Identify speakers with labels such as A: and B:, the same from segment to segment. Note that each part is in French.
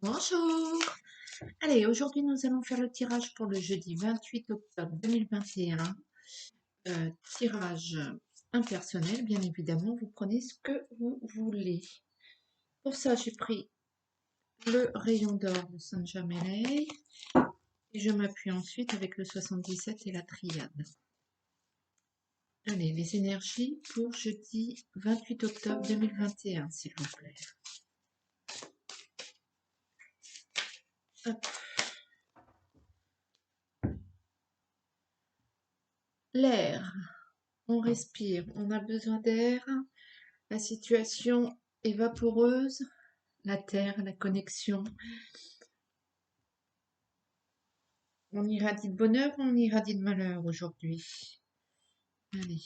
A: Bonjour. Allez, aujourd'hui nous allons faire le tirage pour le jeudi 28 octobre 2021. Tirage impersonnel, bien évidemment, vous prenez ce que vous voulez. Pour ça, j'ai pris le rayon d'or de Saint-Germain et je m'appuie ensuite avec le 77 et la triade. Allez, les énergies pour jeudi 28 octobre 2021, s'il vous plaît. Hop. L'air, on respire, on a besoin d'air. La situation est vaporeuse, la terre, la connexion. On irradie de bonheur ou on irradie de malheur aujourd'hui? Allez.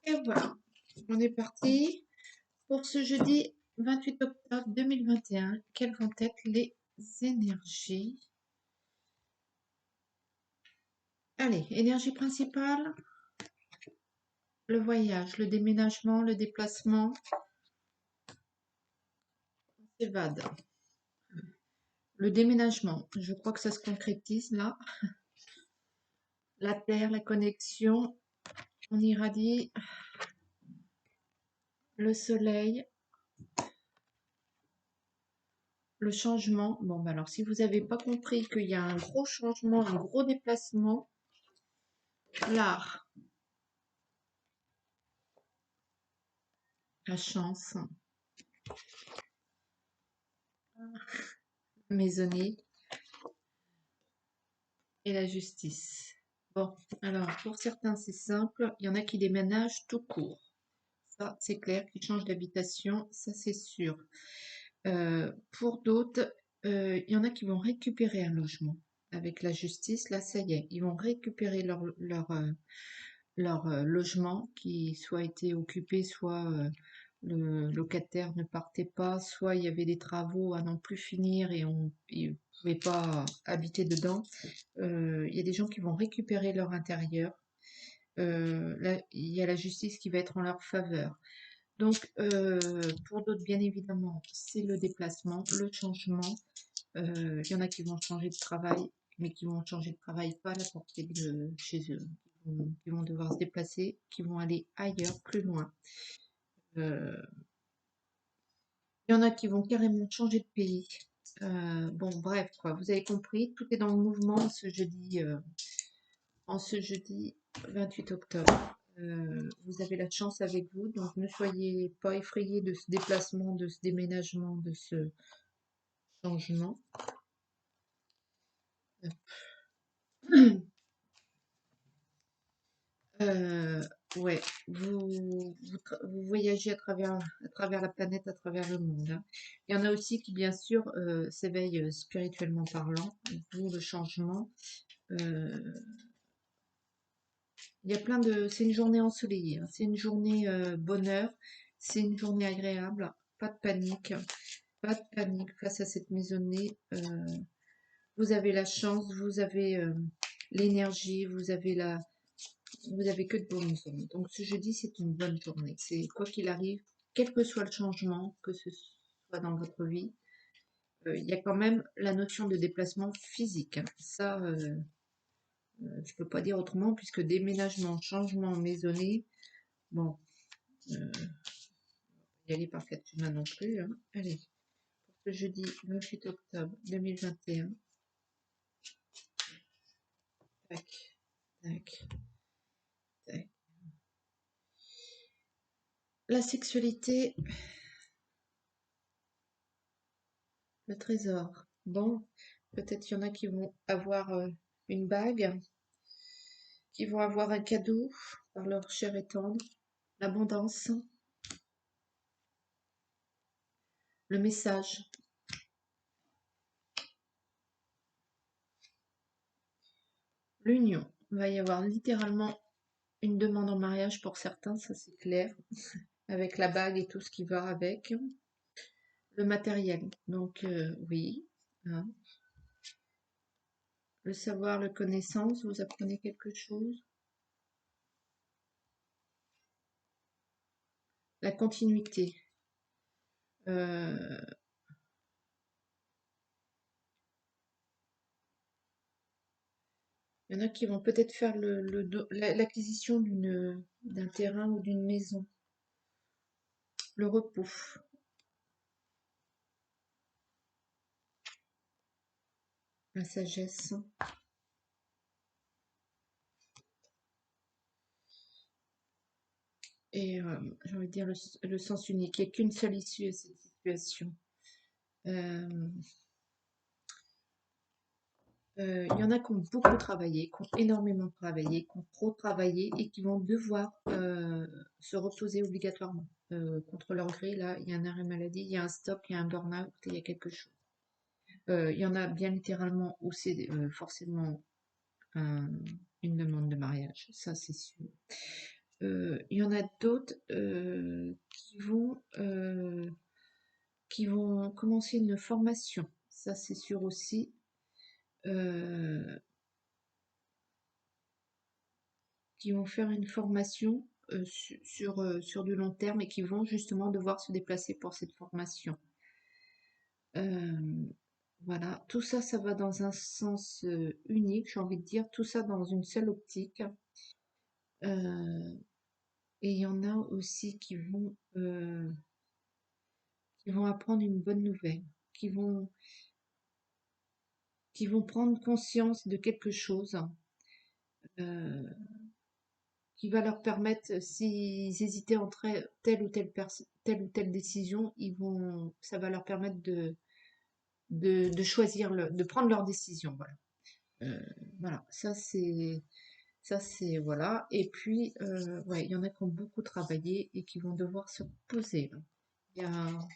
A: Et voilà, on est parti pour ce jeudi 28 octobre 2021. Quelles vont être les énergies? Allez, énergie principale, le voyage, le déménagement, le déplacement. On s'évade. Le déménagement, je crois que ça se concrétise là. La terre, la connexion, on irradie le soleil, le changement. Bon, bah alors si vous n'avez pas compris qu'il y a un gros changement, un gros déplacement, l'art, la chance, maisonnée et la justice. Bon, alors pour certains c'est simple, il y en a qui déménagent tout court. Ça c'est clair, qui changent d'habitation, ça c'est sûr. Pour d'autres, il y en a qui vont récupérer un logement. Avec la justice, là ça y est, ils vont récupérer leur logement qui soit était occupé, soit le locataire ne partait pas, soit il y avait des travaux à n'en plus finir et on ne pouvait pas habiter dedans. Il y a des gens qui vont récupérer leur intérieur. Là, il y a la justice qui va être en leur faveur. Donc, pour d'autres, bien évidemment, c'est le déplacement, le changement. Il y en a qui vont changer de travail, mais qui vont changer de travail pas à la portée de chez eux, qui vont devoir se déplacer, qui vont aller ailleurs, plus loin. Il y en a qui vont carrément changer de pays. Bon, bref, quoi, vous avez compris, tout est dans le mouvement en ce jeudi 28 octobre. Vous avez la chance avec vous, donc ne soyez pas effrayés de ce déplacement, de ce déménagement, de ce changement. Ouais, vous voyagez à travers la planète, à travers le monde, hein. Il y en a aussi qui, bien sûr, s'éveillent spirituellement parlant, d'où le changement. Il y a plein de... C'est une journée ensoleillée, hein. C'est une journée bonheur, c'est une journée agréable, pas de panique, pas de panique face à cette maisonnée. Vous avez la chance, vous avez l'énergie, vous avez que de bonnes ondes. Donc ce jeudi, c'est une bonne journée. C'est quoi qu'il arrive, quel que soit le changement, que ce soit dans votre vie, il y a quand même la notion de déplacement physique, hein. Ça, je peux pas dire autrement, puisque déménagement, changement, maisonnée, bon, y aller par quatre chemins non plus, hein. Allez, pour ce jeudi 28 octobre 2021. Tac, tac, tac. La sexualité, le trésor. Bon, peut-être il y en a qui vont avoir une bague, qui vont avoir un cadeau par leur chair et tendre, l'abondance, le message. L'union. Il va y avoir littéralement une demande en mariage pour certains, ça c'est clair, avec la bague et tout ce qui va avec. Le matériel. Donc oui, hein. Le savoir, la connaissance, vous apprenez quelque chose. La continuité. Euh, Il y en a qui vont peut-être faire l'acquisition d'un terrain ou d'une maison. Le repos. La sagesse. Et j'ai envie de dire le sens unique. Il n'y a qu'une seule issue à cette situation. Euh, il y en a qui ont beaucoup travaillé, qui ont énormément travaillé, qui ont trop travaillé et qui vont devoir se reposer obligatoirement. Contre leur gré, là, il y a un arrêt maladie, il y a un stop, il y a un burn-out, il y a quelque chose. Il y en a bien littéralement où c'est forcément une demande de mariage, ça c'est sûr. Il y en a d'autres qui vont commencer une formation, ça c'est sûr aussi. Euh, qui vont faire une formation sur du long terme et qui vont justement devoir se déplacer pour cette formation. Euh, voilà, tout ça, ça va dans un sens unique, j'ai envie de dire, tout ça dans une seule optique. Euh, et il y en a aussi qui vont apprendre une bonne nouvelle, qui vont, qui vont prendre conscience de quelque chose euh, qui va leur permettre, s'ils hésitaient entre telle ou telle décision, ça va leur permettre de choisir, de prendre leur décision. Voilà. Euh, voilà, ça c'est voilà. Et puis, ouais, il y en a qui ont beaucoup travaillé et qui vont devoir se poser. Il y a,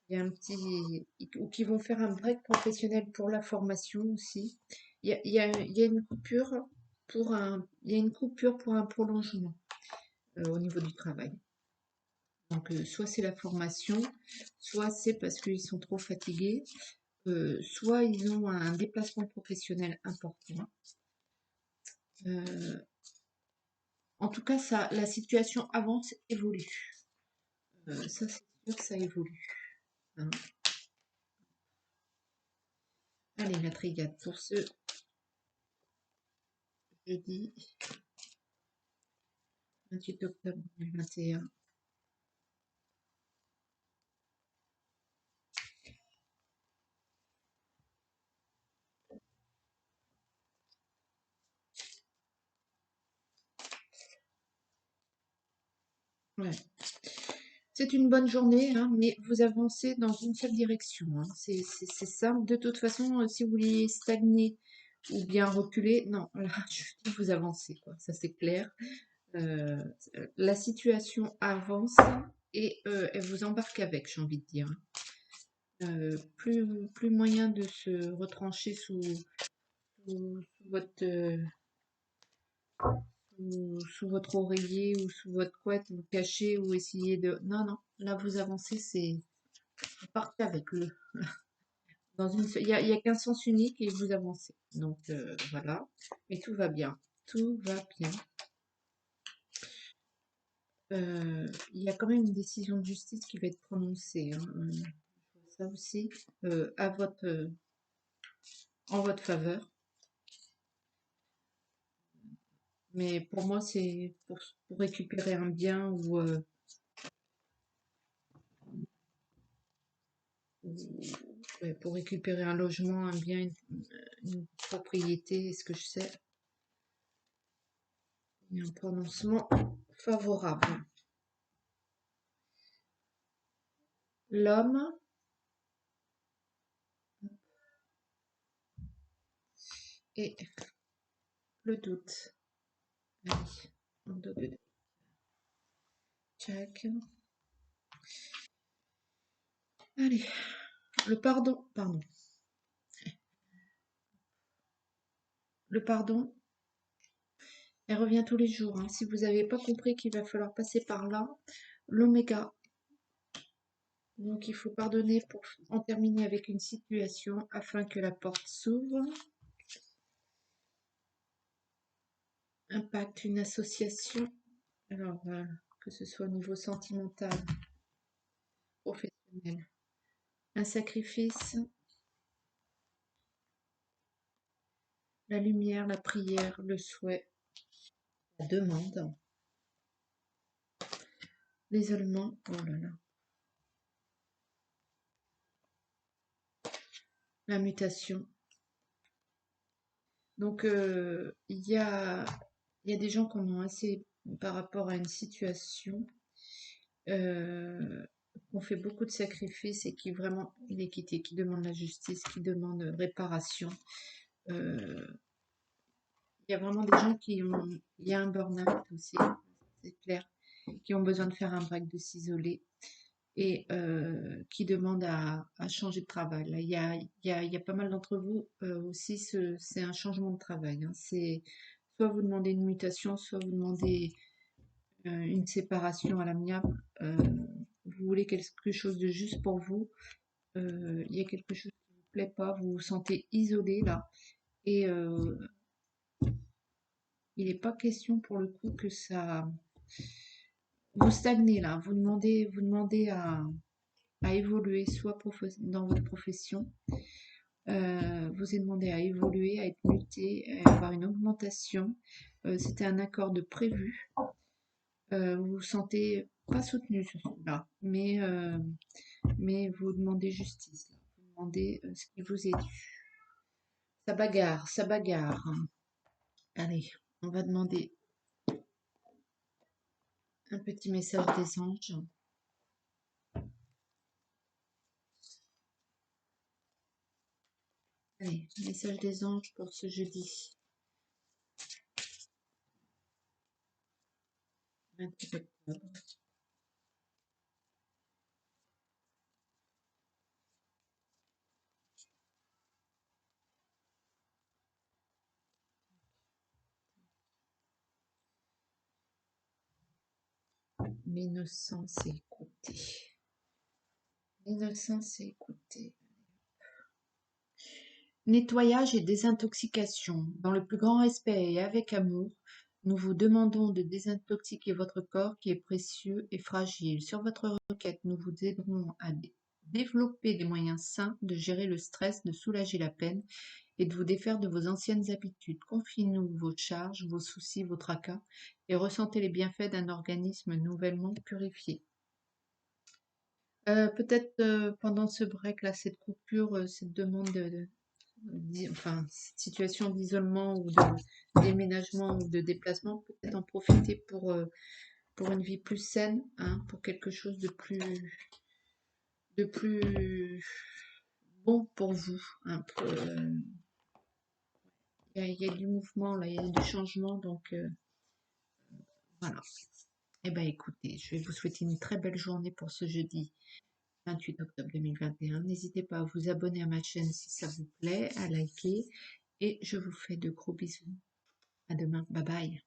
A: il y a un petit, ou qui vont faire un break professionnel pour la formation aussi. Il y a une coupure il y a une coupure pour un prolongement au niveau du travail. Donc, soit c'est la formation, soit c'est parce qu'ils sont trop fatigués, soit ils ont un déplacement professionnel important. Euh, En tout cas, la situation avance, évolue. Ça, c'est sûr que ça évolue, hein. Allez, la trigade pour ce jeudi 28 octobre 2021. Ouais. C'est une bonne journée, hein, mais vous avancez dans une seule direction, hein. C'est simple. De toute façon, si vous vouliez stagner ou bien reculer, non, là, je dis vous avancez, quoi. Ça, c'est clair. Euh, la situation avance et elle vous embarque avec, j'ai envie de dire. Plus moyen de se retrancher sous votre, sous votre oreiller ou sous votre couette, vous cacher ou essayer de... Non, non, là vous avancez, vous partez avec le... il y a qu'un sens unique et vous avancez. Donc voilà, mais tout va bien. Tout va bien. Il y a quand même une décision de justice qui va être prononcée, hein. Ça aussi, en votre faveur. Mais pour moi, c'est pour récupérer un bien ouais, pour récupérer un logement, un bien, une propriété, est-ce que je sais? Il y a un prononcement favorable. L'homme et le doute. Allez, un, deux, deux. Check. Allez, le pardon, pardon. le pardon, elle revient tous les jours, hein. Si vous n'avez pas compris qu'il va falloir passer par là, l'oméga. Donc il faut pardonner pour en terminer avec une situation afin que la porte s'ouvre. Impact, une association. Alors, que ce soit au niveau sentimental, professionnel. Un sacrifice, la lumière, la prière, le souhait, la demande, l'isolement, oh là là, la mutation. Donc, il y a des gens qui en ont assez par rapport à une situation, qui ont fait beaucoup de sacrifices et qui vraiment l'équité, qui demandent la justice, qui demandent réparation. Euh, Il y a vraiment des gens qui ont, il y a un burn-out aussi, c'est clair, qui ont besoin de faire un break, de s'isoler et qui demandent à changer de travail. Là, il y a pas mal d'entre vous aussi, c'est un changement de travail, hein. C'est soit vous demandez une mutation, soit vous demandez une séparation à l'amiable. Vous voulez quelque chose de juste pour vous. Il y a quelque chose qui ne vous plaît pas, vous vous sentez isolé là. Et il n'est pas question pour le coup que ça vous stagnez là. Vous demandez à évoluer, soit dans votre profession, vous est demandé à évoluer, à être muté, à avoir une augmentation. C'était un accord de prévu. Vous vous sentez pas soutenu sur là, mais vous demandez justice. Vous demandez ce qui vous est dû. Ça bagarre, ça bagarre. Allez, on va demander un petit message des anges. Allez, message des anges pour ce jeudi 28 octobre. L'innocent s'est écouté. L'innocent s'est écouté. Nettoyage et désintoxication. Dans le plus grand respect et avec amour, nous vous demandons de désintoxiquer votre corps qui est précieux et fragile. Sur votre requête, nous vous aiderons à développer des moyens sains de gérer le stress, de soulager la peine et de vous défaire de vos anciennes habitudes. Confiez-nous vos charges, vos soucis, vos tracas et ressentez les bienfaits d'un organisme nouvellement purifié. Peut-être pendant ce break là, cette coupure, cette demande enfin, cette situation d'isolement ou de déménagement ou de déplacement, peut-être en profiter pour une vie plus saine, hein, pour quelque chose de plus bon pour vous. Un peu, il y a du mouvement là, il y a du changement, donc voilà. Eh bien écoutez, je vais vous souhaiter une très belle journée pour ce jeudi 28 octobre 2021. N'hésitez pas à vous abonner à ma chaîne si ça vous plaît, à liker et je vous fais de gros bisous. À demain. Bye bye.